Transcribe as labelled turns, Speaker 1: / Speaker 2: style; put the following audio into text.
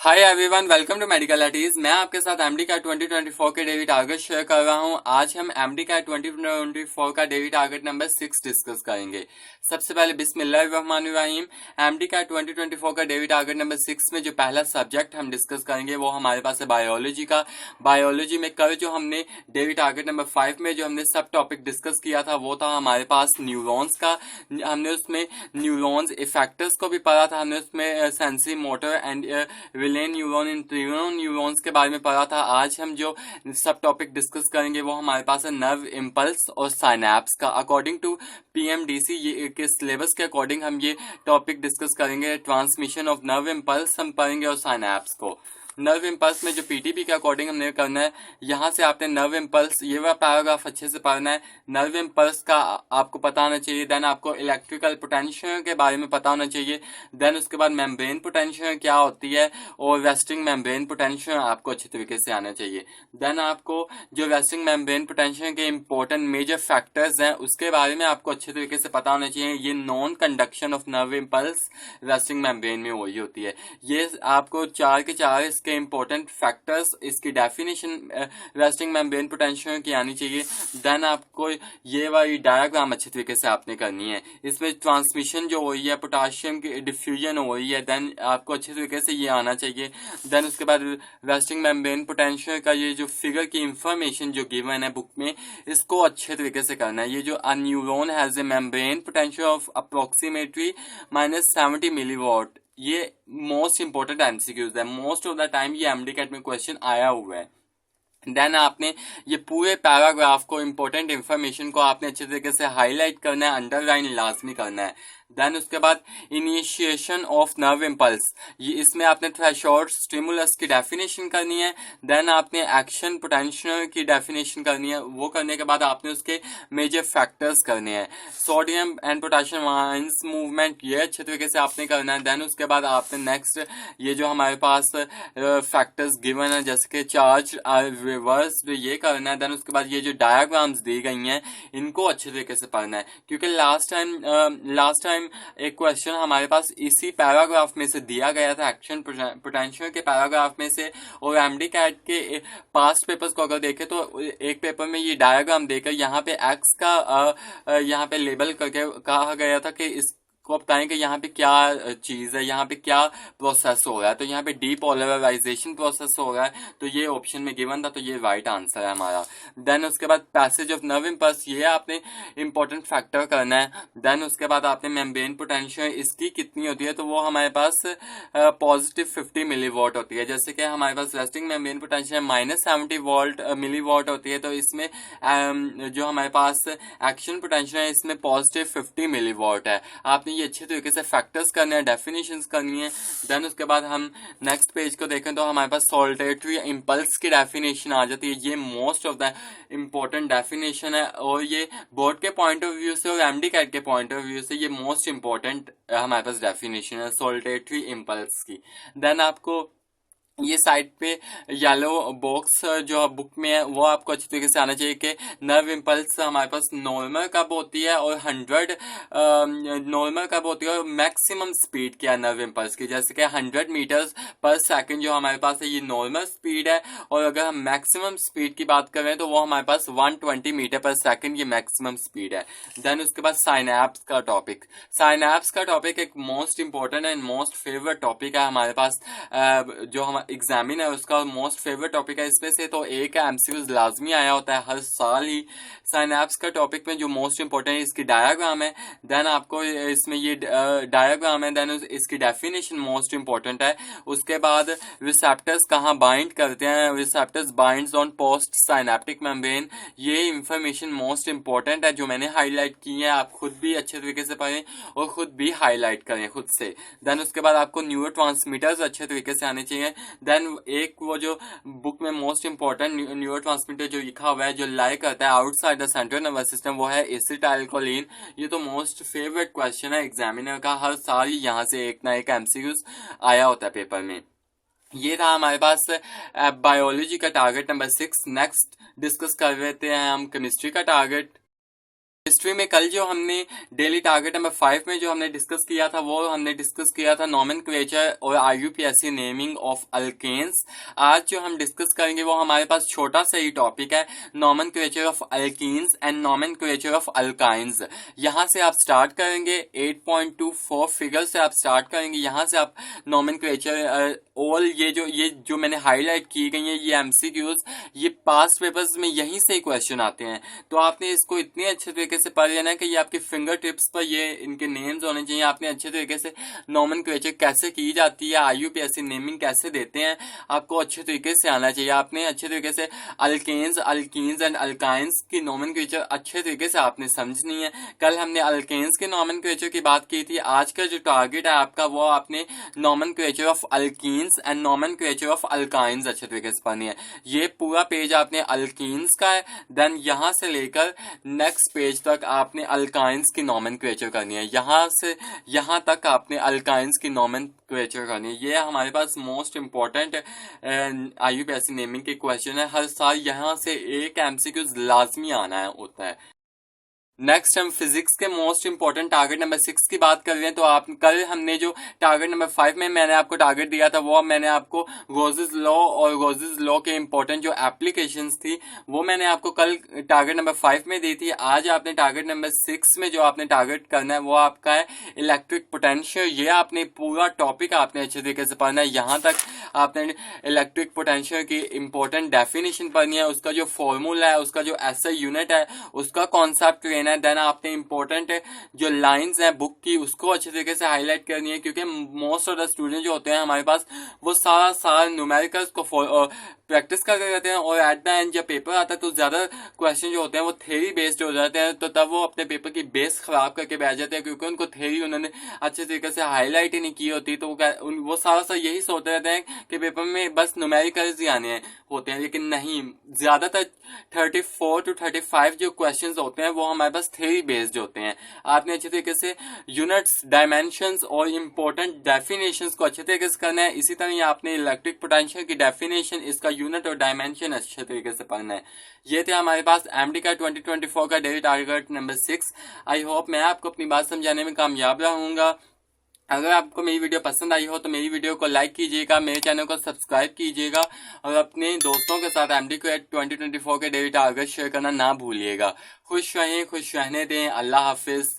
Speaker 1: Hi everyone, welcome to medical एटीज। मैं आपके साथ एमडी कैट 2024 के डेली टारगेट शेयर कर रहा हूं। आज हम एमडी कैट 2024 का डेली टारगेट नंबर 6 डिस्कस करेंगे। सबसे पहले बिस्मिल्लाहिर्रहमानिर्रहीम। एमडी कैट 2024 का डेली टारगेट नंबर 6 में जो पहला सब्जेक्ट हम डिस्कस करेंगे वो हमारे पास है बायोलॉजी का। बायोलॉजी में कल जो हमने डेली टारगेट नंबर 5 में जो हमने सब टॉपिक डिस्कस किया था वो था हमारे पास न्यूरॉन्स का। हमने उसमें न्यूरॉन्स इफेक्टर्स को भी पढ़ा था, हमने उसमें सेंसरी मोटर एंड विलेन न्यूरॉन इन ट्रिगोन न्यूरॉन्स के बारे में पढ़ा था। आज हम जो सब टॉपिक डिस्कस करेंगे वो हमारे पास है नर्व इम्पल्स और साइनैप्स का। अकॉर्डिंग टू पीएमडीसी ये के सिलेबस के अकॉर्डिंग हम ये टॉपिक डिस्कस करेंगे। ट्रांसमिशन ऑफ नर्व इम्पल्स हम पढ़ेंगे और साइनैप्स को। नर्व इम्पल्स में जो पीटीपी के अकॉर्डिंग हमने करना है, यहाँ से आपने नर्व इम्पल्स ये वाला पैराग्राफ अच्छे से पढ़ना है। नर्व इम्पल्स का आपको पता होना चाहिए। देन आपको इलेक्ट्रिकल पोटेंशियल के बारे में पता होना चाहिए। देन उसके बाद मेम्ब्रेन पोटेंशियल क्या होती है और रेस्टिंग मेम्ब्रेन पोटेंशियल आपको अच्छे तरीके से आना चाहिए। देन आपको जो रेस्टिंग मेम्ब्रेन पोटेंशियल के इंपॉर्टेंट मेजर फैक्टर्स हैं उसके बारे में आपको अच्छे तरीके से पता होना चाहिए। ये non conduction of nerve impulse resting membrane में वही होती है। ये आपको 4 के 4 के इंपॉर्टेंट फैक्टर्स, इसकी डेफिनेशन रेस्टिंग मेम्ब्रेन पोटेंशियल की आनी चाहिए। देन आपको ये वाली डायग्राम अच्छे तरीके से आपने करनी है। इसमें ट्रांसमिशन जो हुई है, पोटाशियम की डिफ्यूजन हुई है, देन आपको अच्छे तरीके से ये आना चाहिए। देन उसके बाद रेस्टिंग मेम्ब्रेन पोटेंशियल का ये जो फिगर की इंफॉर्मेशन जो गिवन है बुक में, इसको अच्छे तरीके से करना है। ये जो अ neuron has a membrane potential of approximately -70 milliwatt, ये मोस्ट इंपॉर्टेंट एमसीक्यूज है। मोस्ट ऑफ द टाइम ये एमडी कैट में क्वेश्चन आया हुआ है। देन आपने ये पूरे पैराग्राफ को, इंपॉर्टेंट इंफॉर्मेशन को आपने अच्छे तरीके से हाईलाइट करना है, अंडरलाइन लाजमी करना है। देन उसके बाद इनिशिएशन ऑफ नर्व इम्पल्स, ये इसमें आपने थ्रेशोल्ड स्टिमुलस की डेफिनेशन करनी है। देन आपने एक्शन पोटेंशियल की डेफिनेशन करनी है। वो करने के बाद आपने उसके मेजर फैक्टर्स करने हैं। Sodium and potassium ions movement, ये अच्छे तरीके से आपने करना है। देन उसके बाद आपने नेक्स्ट ये जो हमारे पास फैक्टर्स गिवन है जैसे कि चार्ज रिवर्स, ये करना है। देन उसके बाद ये जो डायग्राम्स दी गई हैं इनको अच्छे तरीके से पढ़ना है, क्योंकि लास्ट टाइम एक क्वेश्चन हमारे पास इसी पैराग्राफ में से दिया गया था, एक्शन पोटेंशियल के पैराग्राफ में से। और एमडी कैट के पास्ट पेपर्स को अगर देखें तो एक पेपर में ये डायग्राम देकर यहाँ पे एक्स का यहाँ पे लेबल करके कहा गया था कि इस को बताएं कि यहाँ पे क्या चीज है, यहाँ पे क्या प्रोसेस हो रहा है। तो यहाँ पे डीपोलराइजेशन प्रोसेस हो रहा है, तो ये ऑप्शन में गिवन था, तो ये राइट आंसर है हमारा। देन उसके बाद पैसेज ऑफ नर्व इम्पल्स, ये आपने इंपॉर्टेंट फैक्टर करना है। देन उसके बाद आपने मेम्ब्रेन पोटेंशियल इसकी कितनी होती है, तो वो हमारे पास पॉजिटिव 50 मिलीवॉट होती है। जैसे कि हमारे पास रेस्टिंग मेम्ब्रेन पोटेंशियल -70 मिलीवॉट होती है, तो इसमें जो हमारे पास एक्शन पोटेंशियल है इसमें पॉजिटिव 50 मिलीवॉट है। आपने ये अच्छे तरीके से फैक्टर्स करने हैं, डेफिनेशंस करनी है। देन उसके बाद हम नेक्स्ट पेज को देखें तो हमारे पास सोल्टेटरी इम्पल्स की डेफिनेशन आ जाती है। ये most of the important definition है और ये बोर्ड के पॉइंट ऑफ व्यू से और एमडी कैट के पॉइंट ऑफ व्यू से ये मोस्ट इंपॉर्टेंट हमारे पास डेफिनेशन है सोल्टेटरी इम्पल्स की। देन आपको ये साइड पे येलो बॉक्स जो बुक में है वो आपको अच्छी तरीके से आना चाहिए कि नर्व इम्पल्स हमारे पास नॉर्मल कब होती है और 100 नॉर्मल कब होती है और मैक्सिमम स्पीड क्या है नर्व इम्पल्स की। जैसे कि 100 मीटर्स पर सेकंड जो हमारे पास है ये नॉर्मल स्पीड है, और अगर हम मैक्सिमम स्पीड की बात करें तो वो हमारे पास 120 मीटर पर सेकंड ये मैक्सिमम स्पीड है। देन उसके बाद साइनैप्स का टॉपिक। साइनैप्स का टॉपिक एक most important and most favourite topic है हमारे पास, जो हम एग्जामिन है उसका मोस्ट फेवरेट टॉपिक है। इसमें से तो एक एमसीक्यूज लाजमी आया होता है हर साल ही। साइनैप्स का टॉपिक में जो मोस्ट इंपॉर्टेंट है इसकी डायग्राम है। देन आपको इसमें ये डायग्राम है, देन इसकी डेफिनेशन मोस्ट इंपॉर्टेंट है। उसके बाद रिसेप्टर्स कहाँ बाइंड करते हैं, receptors binds on post synaptic membrane, ये इंफॉर्मेशन मोस्ट इंपॉर्टेंट है जो मैंने हाईलाइट की है। आप खुद भी अच्छे तरीके से पढ़ें और खुद भी हाईलाइट करें खुद से। देन उसके बाद आपको न्यूरोट्रांसमीटर्स अच्छे तरीके से आने चाहिए। देन एक वो जो बुक में मोस्ट इंपॉर्टेंट न्यूरोट्रांसमीटर जो लिखा हुआ है जो लाई करता है outside the central nervous system, वो है एसिटाइलकोलिन। ये तो मोस्ट फेवरेट क्वेश्चन है एग्जामिनर का, हर साल यहाँ से एक ना एक एमसीक्यूज आया होता है पेपर में। ये था हमारे पास बायोलॉजी का टारगेट नंबर 6। नेक्स्ट डिस्कस कर लेते हैं हम केमिस्ट्री का टारगेट। हिस्ट्री में कल जो हमने डेली टारगेट नंबर 5 में जो हमने डिस्कस किया था वो हमने डिस्कस किया था नॉमेनक्लेचर और IUPAC नेमिंग ऑफ अल्केन्स। आज जो हम डिस्कस करेंगे वो हमारे पास छोटा सा ही टॉपिक है, nomenclature of alkenes and nomenclature of alkynes. यहाँ से आप स्टार्ट करेंगे 8.24 फिगर से आप स्टार्ट करेंगे। यहाँ से आप नॉमेनक्लेचर ऑल ये जो मैंने हाईलाइट की गई है ये MCQs, ये पास्ट पेपर्स में यहीं से ही क्वेश्चन आते हैं। तो आपने इसको इतने अच्छे तरीके से पढ़ लेना है कि ये आपके फिंगर टिप्स पर ये इनके नेम्स होने चाहिए। आपने अच्छे तरीके से नॉमेनक्लेचर कैसे की जाती है, IUPAC नेमिंग कैसे देते हैं, आपको अच्छे तरीके से आना चाहिए। आपने अच्छे तरीके से अल्केन्स, अल्कीन्स एंड अल्काइंस की नॉमेनक्लेचर अच्छे तरीके से आपने समझनी है। कल हमने अल्केन्स के नॉमेनक्लेचर की बात की थी। आज का जो टारगेट है आपका वो आपने nomenclature of alkenes and nomenclature of alkynes अच्छे तरीके से पढ़नी है। ये पूरा पेज आपने अल्कीन्स का है, देन यहां से लेकर नेक्स्ट पेज तक आपने अल्काइंस की नॉमेनक्लेचर करनी है। यहां से यहां तक आपने अल्काइंस की नॉमेनक्लेचर करनी है। ये हमारे पास मोस्ट इंपॉर्टेंट IUPAC नेमिंग के क्वेश्चन है। हर साल यहां से एक MCQ लाजमी आना होता है। नेक्स्ट हम फिजिक्स के मोस्ट इंपॉर्टेंट टारगेट नंबर 6 की बात कर रहे हैं। तो आप कल हमने जो टारगेट नंबर 5 में मैंने आपको टारगेट दिया था वो मैंने आपको रोजेस लॉ और रोजेस लॉ के इंपॉर्टेंट जो एप्लीकेशंस थी वो मैंने आपको कल टारगेट नंबर 5 में दी थी। आज आपने टारगेट नंबर 6 में जो आपने टारगेट करना है वो आपका है इलेक्ट्रिक पोटेंशियल। ये आपने पूरा टॉपिक आपने अच्छे तरीके से पढ़ना है। यहाँ तक आपने इलेक्ट्रिक पोटेंशियल की इंपॉर्टेंट डेफिनेशन पढ़नी है, उसका जो फॉर्मूला है, उसका जो SI यूनिट है, उसका कॉन्सेप्ट लेना है। देन आपने इंपॉर्टेंट जो लाइंस हैं बुक की उसको अच्छे तरीके से हाईलाइट करनी है, क्योंकि मोस्ट ऑफ द स्टूडेंट जो होते हैं हमारे पास वो सारा न्यूमेरिकल्स को प्रैक्टिस करते रहते हैं और एट द एंड जब पेपर आता है तो ज्यादा क्वेश्चन जो होते हैं वो थ्योरी बेस्ड हो जाते हैं। तो तब वो अपने पेपर की बेस खराब करके बैठ जाते हैं, क्योंकि उनको थ्योरी उन्होंने अच्छे तरीके से हाईलाइट ही नहीं की होती। तो वो सारा यही सोचते रहते हैं कि पेपर में बस न्यूमेरिकल्स ही आने होते हैं, लेकिन नहीं, ज्यादातर 34 to 35 जो क्वेश्चंस होते हैं वो हमारे पास थ्योरी बेस्ड होते हैं। आपने अच्छे तरीके से यूनिट्स, डायमेंशंस और इंपॉर्टेंट डेफिनेशंस को अच्छे तरीके से करना है। इसी तरह आपने इलेक्ट्रिक पोटेंशियल की डेफिनेशन, इसका यूनिट और डायमेंशन अच्छे तरीके से पढ़ना है। ये थे हमारे पास एमडी का 2024 का daily target number 6। I hope मैं आपको अपनी बात समझाने में कामयाब रहूंगा। अगर आपको मेरी वीडियो पसंद आई हो तो मेरी वीडियो को लाइक कीजिएगा, मेरे चैनल को सब्सक्राइब कीजिएगा और अपने दोस्तों के साथ एमडी को 2024 के डेली टारगेट शेयर करना ना भूलिएगा। खुश रहें, खुश रहने दें। अल्लाह हाफिज।